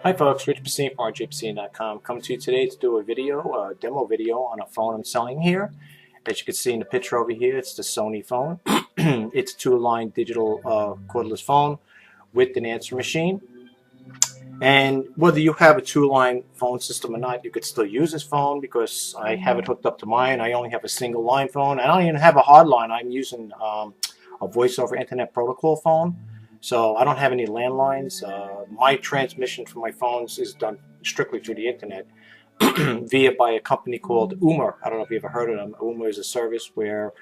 Hi folks, Rich Pasini from rjpasini.com. Coming to you today to do a demo video on a phone I'm selling here. As you can see in the picture over here, it's the Sony phone. It's a two-line digital cordless phone with an answering machine. And whether you have a two-line phone system or not, you could still use this phone because I have it hooked up to mine. I only have a single line phone. I don't even have a hard line. I'm using a voice over internet protocol phone. So I don't have any landlines. My transmission from my phones is done strictly through the internet by a company called Umer. I don't know if you've ever heard of them. Umer is a service where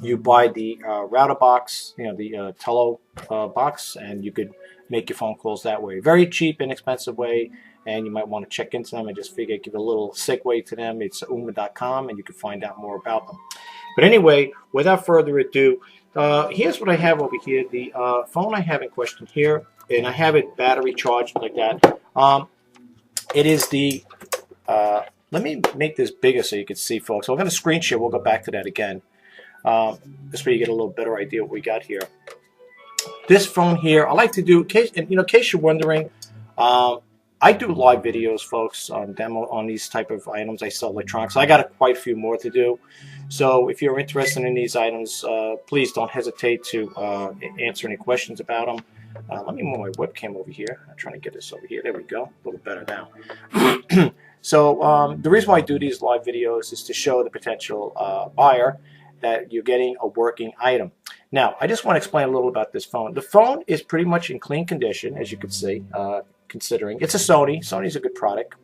you buy the router box, the Telo box, and you could make your phone calls that way. Very cheap, inexpensive way, and you might want to check into them. I just figured I'd give a little segue to them. It's umer.com, and you can find out more about them. But anyway, without further ado, here's what I have over here. The phone I have in question here, and I have it battery charged like that. It is the, let me make this bigger so you can see, folks. So I'm going to screen share. We'll go back to that again. This way you get a little better idea what we got here. This phone here, I like to do, in case you're wondering, I do live videos, folks, on demo on these type of items. I sell electronics. I got quite a few more to do. So if you're interested in these items, please don't hesitate to answer any questions about them. Let me move my webcam over here. I'm trying to get this over here. There we go. A little better now. So the reason why I do these live videos is to show the potential buyer that you're getting a working item. Now, I just want to explain a little about this phone. The phone is pretty much in clean condition, as you can see, considering. It's a Sony. Sony's a good product.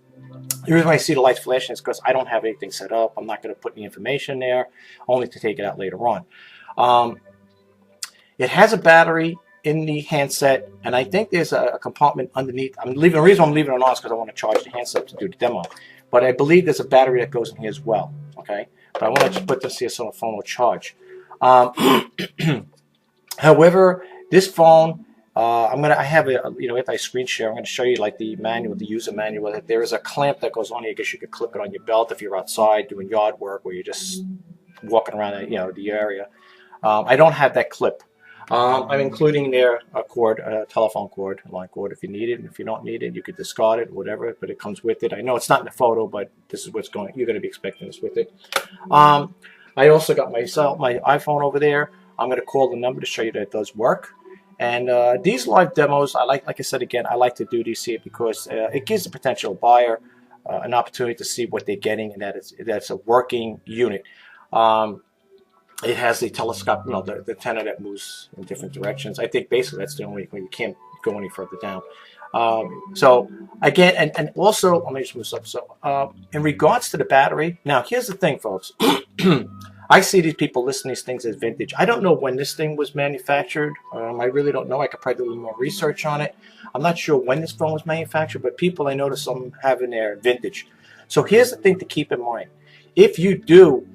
The reason why I see the lights flashing is because I don't have anything set up. I'm not going to put any information there, only to take it out later on. It has a battery in the handset, and I think there's a compartment underneath. The reason I'm leaving it on is because I want to charge the handset to do the demo. But I believe there's a battery that goes in here as well. Okay, but I want to just put this here so the phone will charge. However, this phone, I have it, if I screen share, I'm going to show you like the manual, the user manual. That there is a clamp that goes on here. I guess you could clip it on your belt if you're outside doing yard work or you're just walking around, the area. I don't have that clip. I'm including there a cord, a telephone cord, a line cord if you need it. And if you don't need it, you could discard it, whatever. But it comes with it. I know it's not in the photo, but this is what's going. You're going to be expecting this with it. I also got my iPhone over there. I'm going to call the number to show you that it does work. And these live demos, like I said again, I like to do these here because it gives the potential buyer an opportunity to see what they're getting, and that's a working unit. It has the telescope, the antenna that moves in different directions. I think basically that's the only way. You can't go any further down. So again, and also, let me just move this up. So in regards to the battery, now here's the thing, folks. I see these people listing these things as vintage. I don't know when this thing was manufactured. I really don't know. I could probably do a little more research on it. I'm not sure when this phone was manufactured, but people, I notice some have in there vintage. So here's the thing to keep in mind. If you do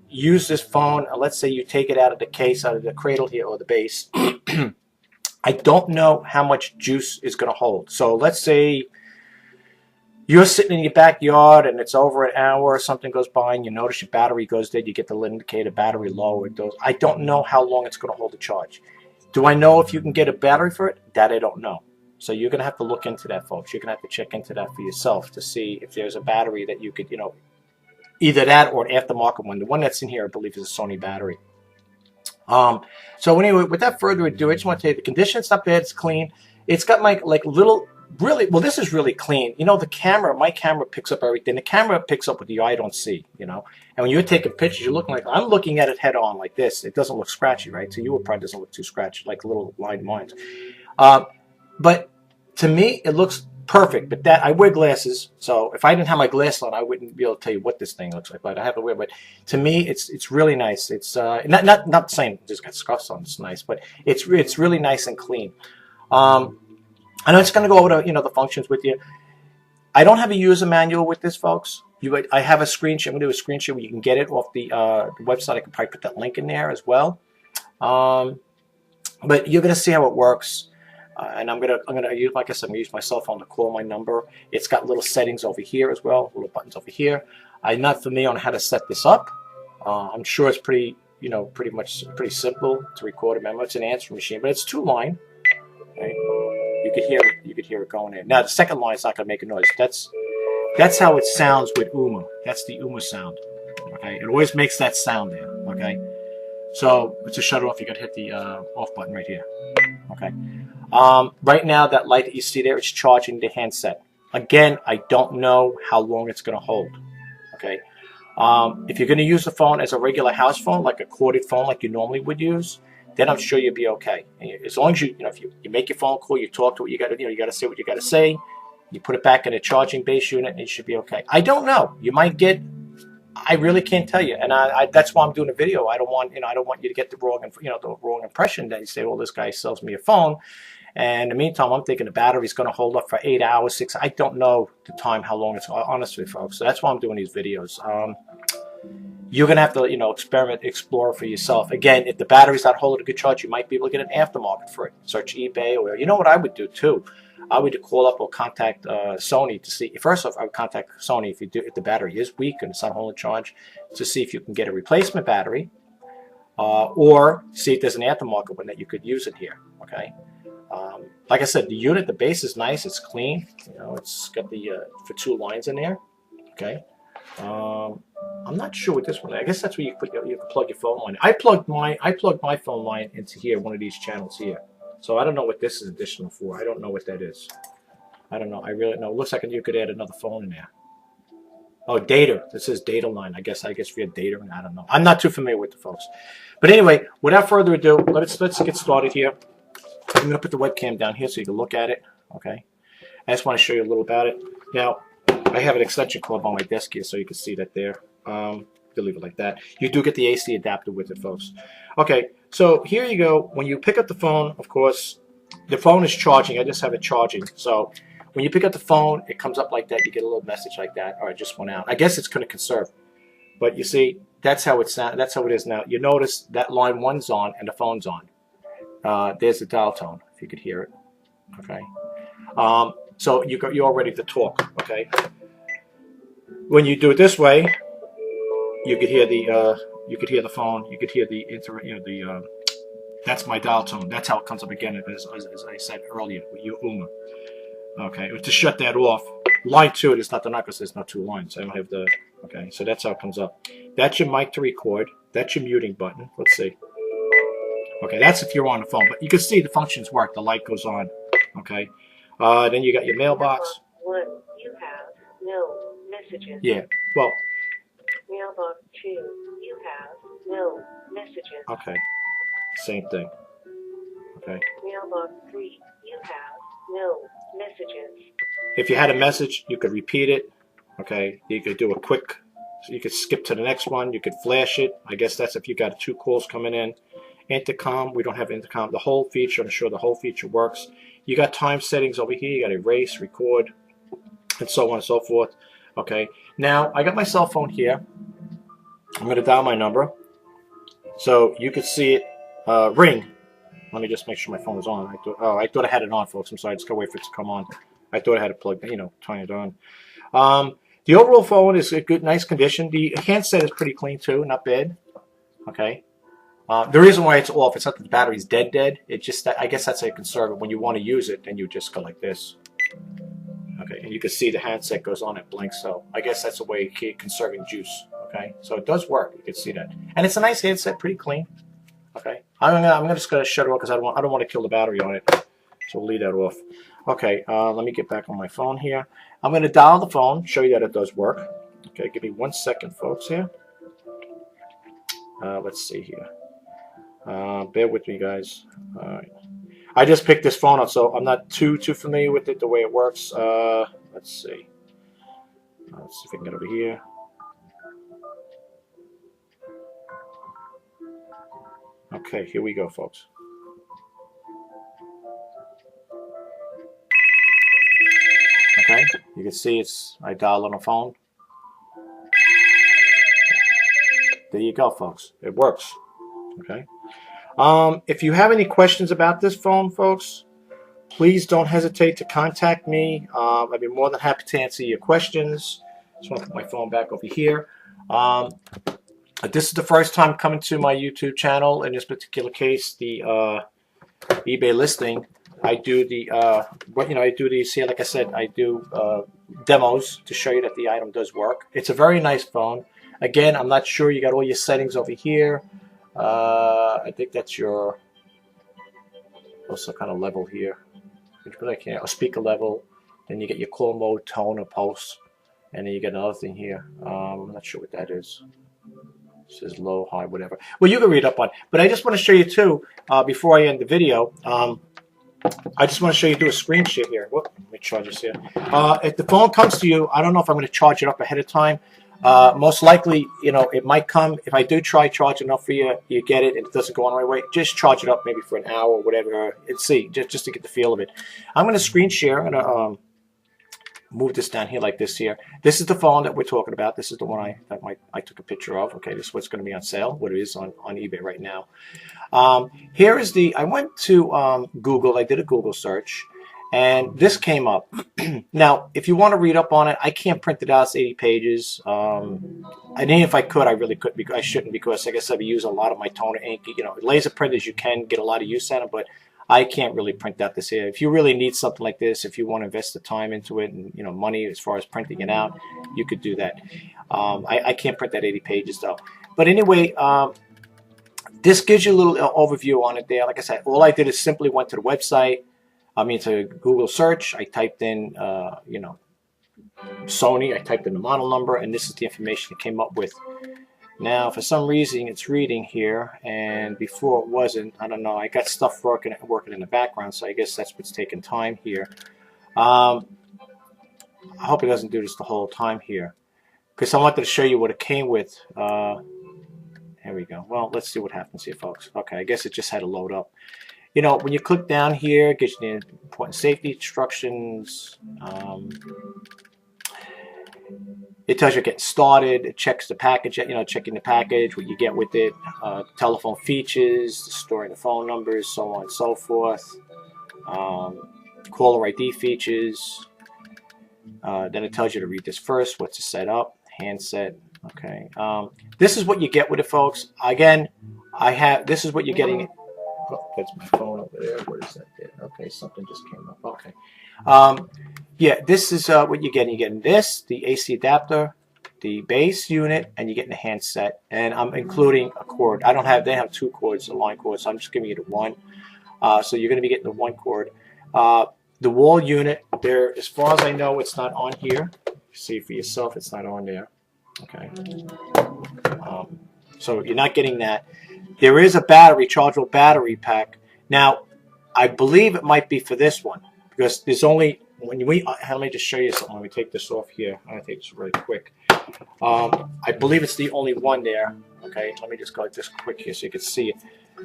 use this phone, let's say you take it out of the case, out of the cradle here, or the base, I don't know how much juice is going to hold. So let's say you're sitting in your backyard and it's over an hour or something goes by and you notice your battery goes dead, you get the little indicator, battery low, it goes. I don't know how long it's going to hold the charge. Do I know if you can get a battery for it? That I don't know. So you're going to have to look into that, folks. You're going to have to check into that for yourself to see if there's a battery that you could, either that or an aftermarket one. The one that's in here, I believe, is a Sony battery. So anyway, without further ado, I just want to tell you the condition's not bad. It's clean. It's got like little, really, well, this is really clean. The camera, my camera picks up everything. The camera picks up what the eye don't see, And when you're taking pictures, you're looking like, I'm looking at it head on like this. It doesn't look scratchy, right? So you probably doesn't look too scratchy, like little line lines. But to me, it looks perfect. But I wear glasses, so if I didn't have my glasses on, I wouldn't be able to tell you what this thing looks like. But I have to wear. But to me, it's really nice. It's not saying it just got scuffs on. It's nice, but it's really nice and clean. I know it's going to go over to, the functions with you. I don't have a user manual with this, folks. I have a screenshot. I'm going to do a screenshot where you can get it off the website. I can probably put that link in there as well. But you're going to see how it works. And I'm gonna use, like I said, I'm gonna use my cell phone to call my number. It's got little settings over here as well, little buttons over here. I'm not familiar on how to set this up. I'm sure it's pretty simple to record a memo. It's an answering machine, but it's two-line. Okay? You You could hear it going in. Now the second line is not going to make a noise. That's how it sounds with UMA. That's the UMA sound. Okay, it always makes that sound there. Okay, so to shut it off, you got to hit the off button right here. Okay. Right now, that light that you see there is charging the handset. Again, I don't know how long it's going to hold. Okay. If you're going to use the phone as a regular house phone, like a corded phone, like you normally would use, then I'm sure you'll be okay. As long as if you make your phone call, you talk to it, you got to say what you got to say. You put it back in a charging base unit, and it should be okay. I don't know. You might get. I really can't tell you, and that's why I'm doing a video. I don't want you to get the wrong impression that you say, well, this guy sells me a phone. And in the meantime, I'm thinking the battery's going to hold up for 8 hours, 6. I don't know the time, how long it's honestly, folks. So that's why I'm doing these videos. You're going to have to, experiment, explore for yourself. Again, if the battery's not holding a good charge, you might be able to get an aftermarket for it. Search eBay, or you know what I would do too. I would call up or contact Sony to see. First off, I would contact Sony if the battery is weak and it's not holding charge, to see if you can get a replacement battery, or see if there's an aftermarket one that you could use it here. Okay. Like I said, the unit, the base is nice. It's clean. It's got the for 2 lines in there. Okay. I'm not sure with this one. I guess that's where you can plug your phone line. I plugged my phone line into here, one of these channels here. So I don't know what this is additional for. I don't know what that is. I don't know. I really know. It looks like you could add another phone in there. Oh, data. This is data line. I guess for your data. I don't know. I'm not too familiar with the folks. But anyway, without further ado, let's get started here. I'm going to put the webcam down here so you can look at it. Okay. I just want to show you a little about it. Now, I have an extension cord on my desk here so you can see that there. You leave it like that. You do get the AC adapter with it, folks. Okay, so here you go. When you pick up the phone, of course, the phone is charging. I just have it charging. So when you pick up the phone, it comes up like that. You get a little message like that. Or it just went out. I guess it's going to conserve. But you see, that's how it is now. You notice that line 1's on and the phone's on. There's the dial tone, if you could hear it. Okay. So you're all ready to talk. Okay. When you do it this way, you could hear the phone. You could hear the that's my dial tone. That's how it comes up again, as I said earlier with your UMA. Okay. To shut that off, line 2 it is not the knock because there's not 2 lines. I don't have the. Okay. So that's how it comes up. That's your mic to record. That's your muting button. Let's see. Okay, that's if you're on the phone, but you can see the functions work. The light goes on. Okay, then you got your mailbox. Mailbox 1, you have no messages. Yeah, well. Mailbox 2, you have no messages. Okay, same thing. Okay. Mailbox 3, you have no messages. If you had a message, you could repeat it. Okay, you could do a quick. So you could skip to the next one. You could flash it. I guess that's if you got 2 calls coming in. Intercom, we don't have intercom. The whole feature, I'm sure the whole feature works. You got time settings over here. You got erase, record, and so on and so forth. Okay, now I got my cell phone here. I'm going to dial my number so you could see it ring. Let me just make sure my phone is on. I thought I had it on, folks. I'm sorry. I just gotta wait for it to come on. I thought I had it plugged in, turn it on. The overall phone is a good, nice condition. The handset is pretty clean too, not bad. Okay. The reason why it's off, it's not that the battery's dead. It's just that I guess that's a conservative. When you want to use it, then you just go like this. Okay, and you can see the handset goes on, it blinks. So I guess that's a way of conserving juice. Okay, so it does work. You can see that, and it's a nice handset, pretty clean. Okay, I'm just gonna shut it off because I don't want to kill the battery on it. So we'll leave that off. Okay, let me get back on my phone here. I'm gonna dial the phone, show you that it does work. Okay, give me 1 second, folks. Here. Let's see here. Bear with me, guys. I just picked this phone up, so I'm not too familiar with it, the way it works. Let's see. Let's see if I can get over here. Okay, here we go, folks. Okay, you can see I dialed on the phone. There you go, folks. It works. Okay. If you have any questions about this phone, folks, please don't hesitate to contact me. I'd be more than happy to answer your questions. Just want to put my phone back over here. This is the first time coming to my YouTube channel. In this particular case, the eBay listing. I do the I do these here. Like I said, I do demos to show you that the item does work. It's a very nice phone. Again, I'm not sure. You got all your settings over here. I think that's your also kind of level here. But I can't. A speaker level. Then you get your call mode, tone, or pulse, and then you get another thing here. I'm not sure what that is. It says low, high, whatever. Well, you can read up on it. But I just want to show you too, before I end the video, I just want to show you, do a screen share here. Whoop, let me charge this here. If the phone comes to you, I don't know if I'm going to charge it up ahead of time. Most likely, it might come. If I do try charging up for you, you get it, and it doesn't go on right away, just charge it up maybe for an hour or whatever, and see, just to get the feel of it. I'm going to screen share. I'm going to move this down here like this here. This is the phone that we're talking about. This is the one I took a picture of. Okay, this is what's going to be on sale, what it is on eBay right now. Here is I went to Google. I did a Google search, and this came up. Now, if you want to read up on it, I can't print it out. It's 80 pages. And even if I could, I really couldn't. I shouldn't, because like I said, we use a lot of my toner ink. Laser printers, you can get a lot of use out of, but I can't really print out this here. If you really need something like this, if you want to invest the time into it and money as far as printing it out, you could do that. I can't print that 80 pages though. But anyway, this gives you a little overview on it there. Like I said, all I did is simply went to the website. To Google search. I typed in, Sony. I typed in the model number, and this is the information it came up with. Now, for some reason, it's reading here, and before it wasn't. I don't know. I got stuff working in the background, so I guess that's what's taking time here. I hope it doesn't do this the whole time here, because I wanted to show you what it came with. Here we go. Well, let's see what happens here, folks. Okay, I guess it just had to load up. When you click down here, it gives you the important safety instructions. It tells you getting started. It checks the package, checking the package, what you get with it, telephone features, storing the phone numbers, so on and so forth. Caller ID features. Then it tells you to read this first, what's to set up, handset. Okay. This is what you get with it, folks. Again, this is what you're getting. Oh, that's my phone over there. What is that there? Okay, something just came up. Okay. Yeah, this is what you're getting. You're getting this, the AC adapter, the base unit, and you're getting the handset. And I'm including a cord. They have two cords, a line cord, so I'm just giving you the one. So you're going to be getting the one cord. The wall unit, there, as far as I know, it's not on here. See for yourself, it's not on there. Okay. So you're not getting that. There is a chargeable battery pack. Now, I believe it might be for this one, because there's only, let me just show you something. Let me take this off here. I'm going to take this really quick. I believe it's the only one there. Okay, let me just go like this quick here so you can see it.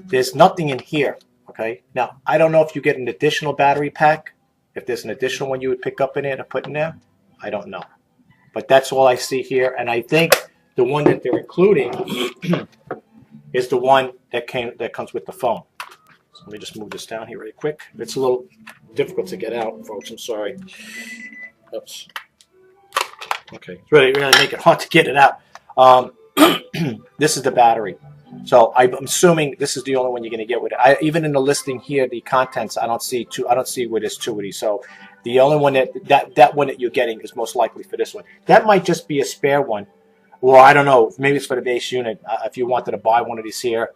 There's nothing in here. Okay, now, I don't know if you get an additional battery pack, if there's an additional one you would pick up in it and put in there. I don't know. But that's all I see here, and I think the one that they're including is the one that comes with the phone. So let me just move this down here really quick. It's a little difficult to get out, folks. I'm sorry. Oops. Okay, it's really make it hard to get it out. This is the battery. So I'm assuming this is the only one you're going to get with it. Even in the listing here, the contents, I don't see where there's two of these. So the only one that one that you're getting is most likely for this one. That might just be a spare one. Or I don't know, maybe it's for the base unit. If you wanted to buy one of these here,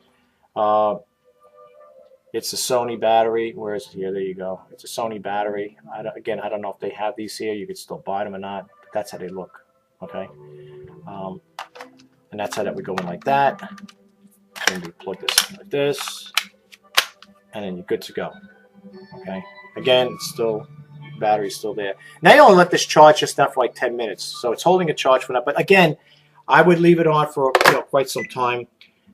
it's a Sony battery. Where is it here? There you go. It's a Sony battery. Again, I don't know if they have these here. You could still buy them or not. But that's how they look. Okay. And that's how that would go in like that. And you plug this like this, and then you're good to go. Okay. Again, it's still, battery's still there. Now you only let this charge just now for like 10 minutes, so it's holding a charge for that. But again, I would leave it on for quite some time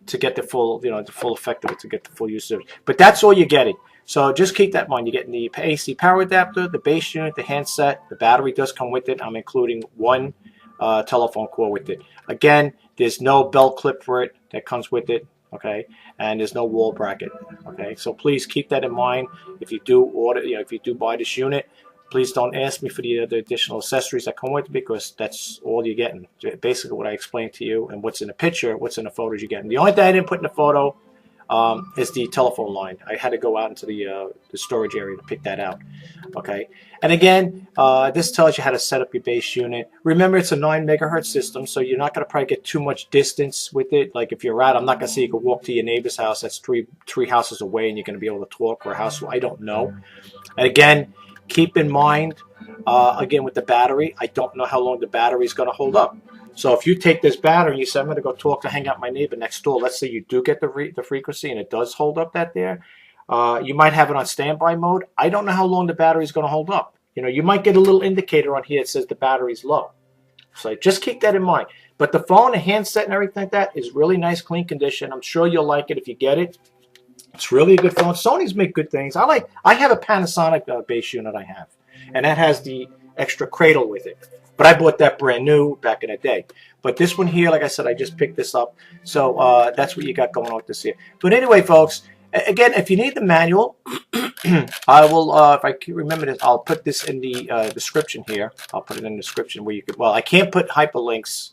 to get the full the full effect of it, to get the full use of it. But that's all you're getting. So just keep that in mind. You're getting the AC power adapter, the base unit, the handset. The battery does come with it. I'm including one telephone cord with it. Again, there's no belt clip for it that comes with it. Okay, and there's no wall bracket. Okay, so please keep that in mind. If you do order, if you do buy this unit, please don't ask me for the other additional accessories that come with it, because that's all you're getting. Basically what I explained to you, and what's in the picture, what's in the photos you're getting. The only thing I didn't put in the photo is the telephone line. I had to go out into the storage area to pick that out. Okay, and again, this tells you how to set up your base unit. Remember, it's a 9 megahertz system, so you're not going to probably get too much distance with it. Like if you're out, I'm not going to say you can walk to your neighbor's house that's three houses away and you're going to be able to talk, or a house, I don't know. And again, keep in mind, again, with the battery, I don't know how long the battery is going to hold up. So if you take this battery and you say, I'm going to go talk to hang out with my neighbor next door, let's say you do get the frequency and it does hold up that there, you might have it on standby mode. I don't know how long the battery is going to hold up. You know, you might get a little indicator on here that says the battery's low. So just keep that in mind. But the phone, the handset and everything like that is really nice, clean condition. I'm sure you'll like it if you get it. It's really a good phone. Sony's make good things. I have a Panasonic base unit I have, and that has the extra cradle with it. But I bought that brand new back in the day. But this one here, like I said, I just picked this up. So that's what you got going on with this here. But anyway, folks, again, if you need the manual, I will, if I can remember this, I'll put this in the description here. I'll put it in the description where you could, well, I can't put hyperlinks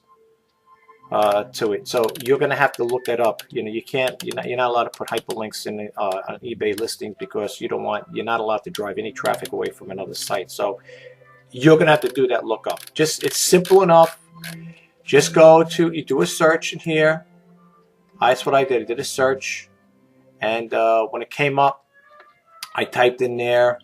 to it. So you're going to have to look that up. You know, you can't, you're not allowed to put hyperlinks in the, on eBay listings because you're not allowed to drive any traffic away from another site. So you're going to have to do that lookup. It's simple enough. Just you do a search in here. That's what I did. I did a search. And when it came up, I typed in there,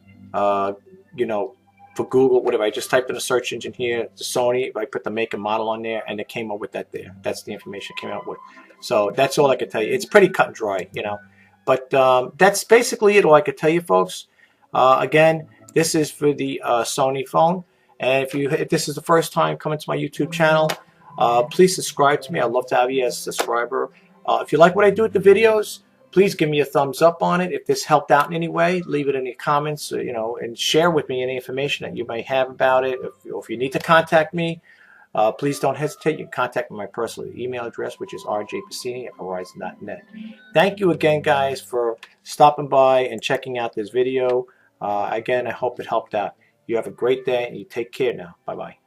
you know, for Google, whatever. I just typed in a search engine here, the Sony. I put the make and model on there, and it came up with that there. That's the information it came out with. So that's all I could tell you. It's pretty cut and dry, you know. But that's basically it, all I could tell you, folks. Again, this is for the Sony phone. And if this is the first time coming to my YouTube channel, please subscribe to me. I'd love to have you as a subscriber. If you like what I do with the videos, please give me a thumbs up on it. If this helped out in any way, leave it in the comments, you know, and share with me any information that you may have about it. If you need to contact me, please don't hesitate. You can contact me on my personal email address, which is rjpasini@verizon.net. Thank you again, guys, for stopping by and checking out this video. Again, I hope it helped out. You have a great day, and you take care now. Bye-bye.